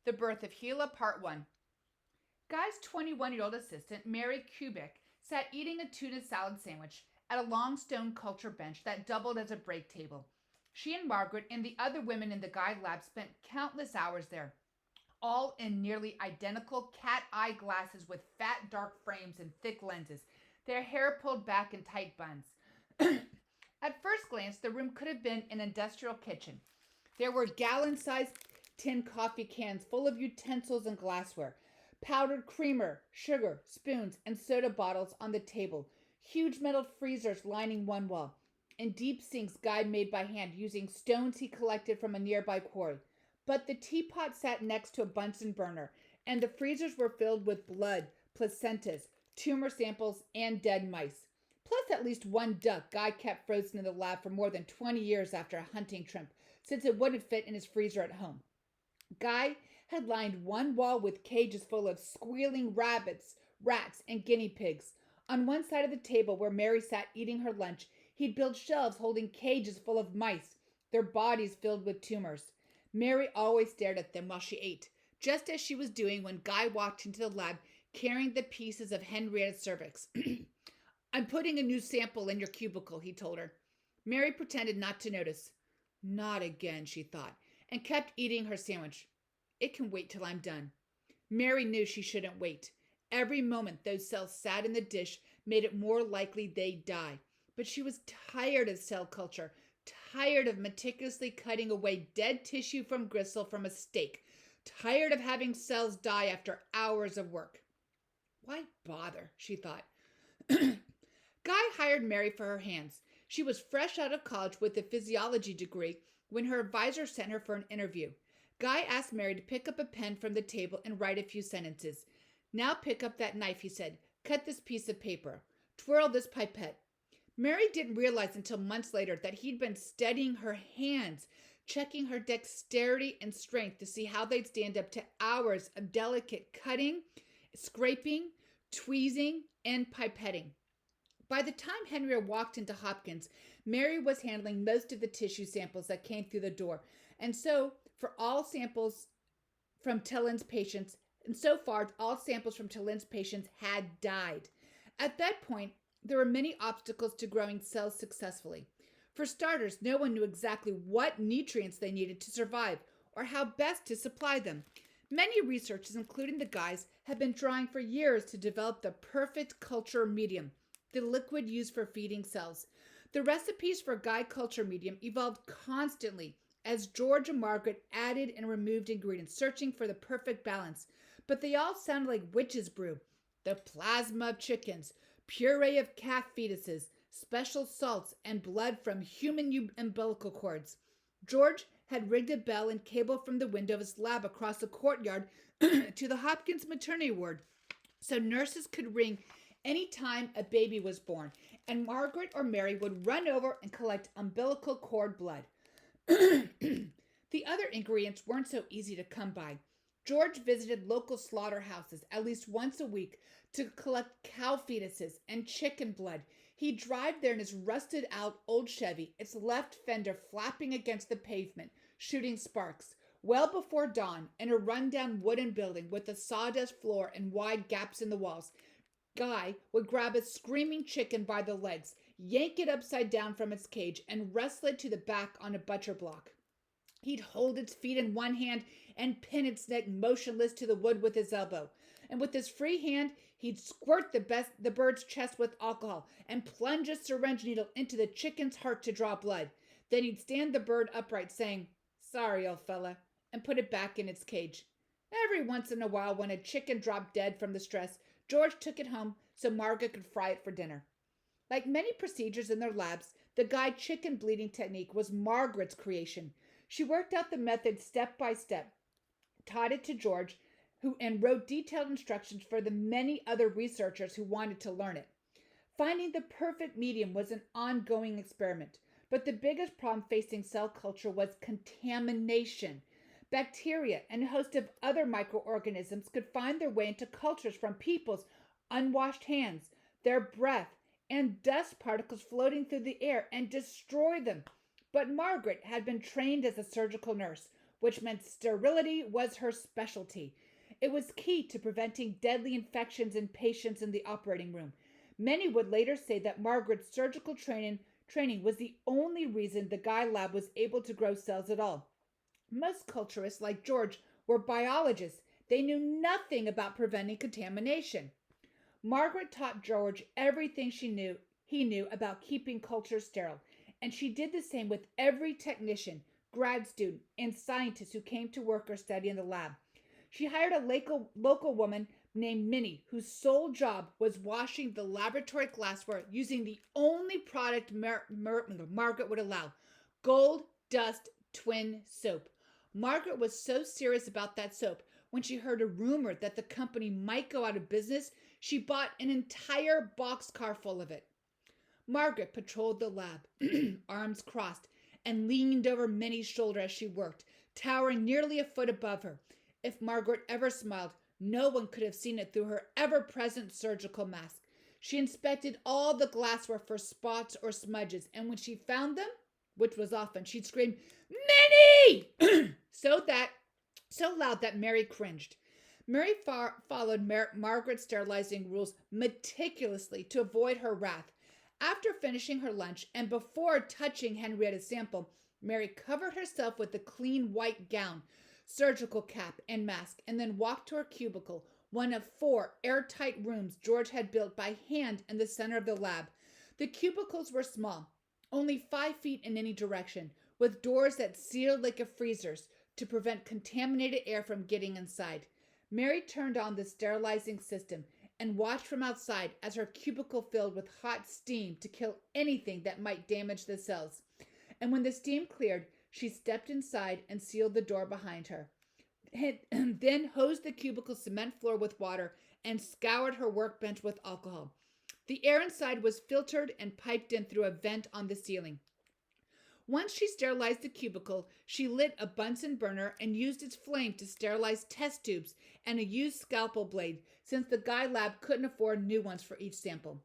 The Birth of HeLa, Part 1. Guy's 21-year-old assistant, Mary Kubik, sat eating a tuna salad sandwich at a long stone culture bench that doubled as a break table. She and Margaret and the other women in the Guy lab spent countless hours there, all in nearly identical cat eye glasses with fat, dark frames and thick lenses, their hair pulled back in tight buns. At first glance, the room could have been an industrial kitchen. There were gallon sized tin coffee cans full of utensils and glassware, powdered creamer, sugar, spoons, and soda bottles on the table, huge metal freezers lining one wall, and deep sinks Guy made by hand using stones he collected from a nearby quarry. But the teapot sat next to a Bunsen burner, and the freezers were filled with blood, placentas, tumor samples, and dead mice. Plus, at least one duck Guy kept frozen in the lab for more than 20 years after a hunting trip, since it wouldn't fit in his freezer at home. Guy had lined one wall with cages full of squealing rabbits, rats, and guinea pigs. On one side of the table where Mary sat eating her lunch, he'd built shelves holding cages full of mice, their bodies filled with tumors. Mary always stared at them while she ate, just as she was doing when Guy walked into the lab carrying the pieces of Henrietta's cervix. I'm putting a new sample in your cubicle, he told her. Mary pretended not to notice. Not again, she thought, and kept eating her sandwich. It can wait till I'm done. Mary knew she shouldn't wait. Every moment those cells sat in the dish made it more likely they'd die. But she was tired of cell culture, tired of meticulously cutting away dead tissue from gristle from a steak, tired of having cells die after hours of work. Why bother, she thought. Guy hired Mary for her hands. She was fresh out of college with a physiology degree when her advisor sent her for an interview. Guy asked Mary to pick up a pen from the table and write a few sentences. Now pick up that knife, he said. Cut this piece of paper. Twirl this pipette. Mary didn't realize until months later that he'd been studying her hands, checking her dexterity and strength to see how they'd stand up to hours of delicate cutting, scraping, tweezing, and pipetting. By the time Henrietta walked into Hopkins, Mary was handling most of the tissue samples that came through the door. And so, for all samples from Tillin's patients, and so far, all samples from Tillin's patients had died. At that point, there were many obstacles to growing cells successfully. For starters, no one knew exactly what nutrients they needed to survive or how best to supply them. Many researchers, including the Guys, have been trying for years to develop the perfect culture medium, the liquid used for feeding cells. The recipes for Guy culture medium evolved constantly as George and Margaret added and removed ingredients, searching for the perfect balance. But they all sounded like witch's brew. The plasma of chickens, puree of calf fetuses, special salts, and blood from human umbilical cords. George had rigged a bell and cable from the window of his lab across the courtyard to the Hopkins maternity ward, so nurses could ring any time a baby was born, and Margaret or Mary would run over and collect umbilical cord blood. The other ingredients weren't so easy to come by. George visited local slaughterhouses at least once a week to collect cow fetuses and chicken blood. He'd drive there in his rusted out old Chevy, its left fender flapping against the pavement, shooting sparks. Well before dawn, in a rundown wooden building with a sawdust floor and wide gaps in the walls, Guy would grab a screaming chicken by the legs, yank it upside down from its cage, and wrestle it to the back on a butcher block. He'd hold its feet in one hand and pin its neck motionless to the wood with his elbow. And with his free hand, he'd squirt the bird's chest with alcohol and plunge a syringe needle into the chicken's heart to draw blood. Then he'd stand the bird upright, saying, "Sorry, old fella," and put it back in its cage. Every once in a while, when a chicken dropped dead from the stress, George took it home so Margaret could fry it for dinner. Like many procedures in their labs, the Guy chicken bleeding technique was Margaret's creation. She worked out the method step by step, taught it to George, and wrote detailed instructions for the many other researchers who wanted to learn it. Finding the perfect medium was an ongoing experiment, but the biggest problem facing cell culture was contamination. Bacteria and a host of other microorganisms could find their way into cultures from people's unwashed hands, their breath, and dust particles floating through the air and destroy them. But Margaret had been trained as a surgical nurse. which meant sterility was her specialty. It was key to preventing deadly infections in patients in the operating room. Many would later say that Margaret's surgical training was the only reason the Guy lab was able to grow cells at all. Most culturists, like George, were biologists. They knew nothing about preventing contamination. Margaret taught George everything he knew about keeping cultures sterile, and she did the same with every technician, grad student, and scientist who came to work or study in the lab. She hired a local woman named Minnie, whose sole job was washing the laboratory glassware using the only product Margaret would allow: gold dust twin soap. Margaret was so serious about that soap, when she heard a rumor that the company might go out of business, she bought an entire boxcar full of it. Margaret patrolled the lab, arms crossed, and leaned over Minnie's shoulder as she worked, towering nearly a foot above her. If Margaret ever smiled, no one could have seen it through her ever-present surgical mask. She inspected all the glassware for spots or smudges, and when she found them, which was often, she'd scream, "Minnie!" so loud that Mary cringed. Mary followed Margaret's sterilizing rules meticulously to avoid her wrath. After finishing her lunch and before touching Henrietta's sample, Mary covered herself with a clean white gown, surgical cap, and mask, and then walked to her cubicle, one of 4 airtight rooms George had built by hand in the center of the lab. The cubicles were small, only 5 feet in any direction, with doors that sealed like a freezer's to prevent contaminated air from getting inside. Mary turned on the sterilizing system and watched from outside as her cubicle filled with hot steam to kill anything that might damage the cells. And when the steam cleared, she stepped inside and sealed the door behind her. Then hosed the cubicle cement floor with water and scoured her workbench with alcohol. The air inside was filtered and piped in through a vent on the ceiling. Once she sterilized the cubicle, she lit a Bunsen burner and used its flame to sterilize test tubes and a used scalpel blade, since the Guy lab couldn't afford new ones for each sample.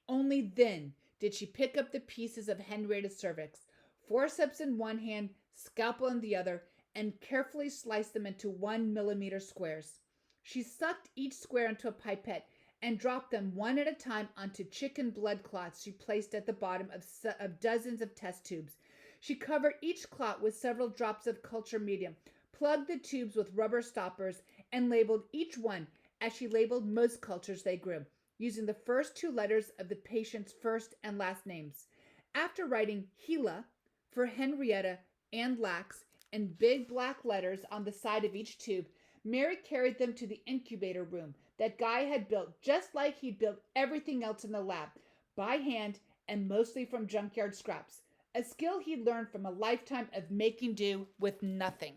Only then did she pick up the pieces of Henrietta's cervix, forceps in one hand, scalpel in the other, and carefully slice them into 1 millimeter squares. She sucked each square into a pipette and dropped them one at a time onto chicken blood clots she placed at the bottom of dozens of test tubes. She covered each clot with several drops of culture medium, plugged the tubes with rubber stoppers, and labeled each one as she labeled most cultures they grew, using the first 2 letters of the patient's first and last names. After writing HeLa for Henrietta and Lax in big black letters on the side of each tube, Mary carried them to the incubator room that Guy had built just like he'd built everything else in the lab, by hand and mostly from junkyard scraps, a skill he'd learned from a lifetime of making do with nothing.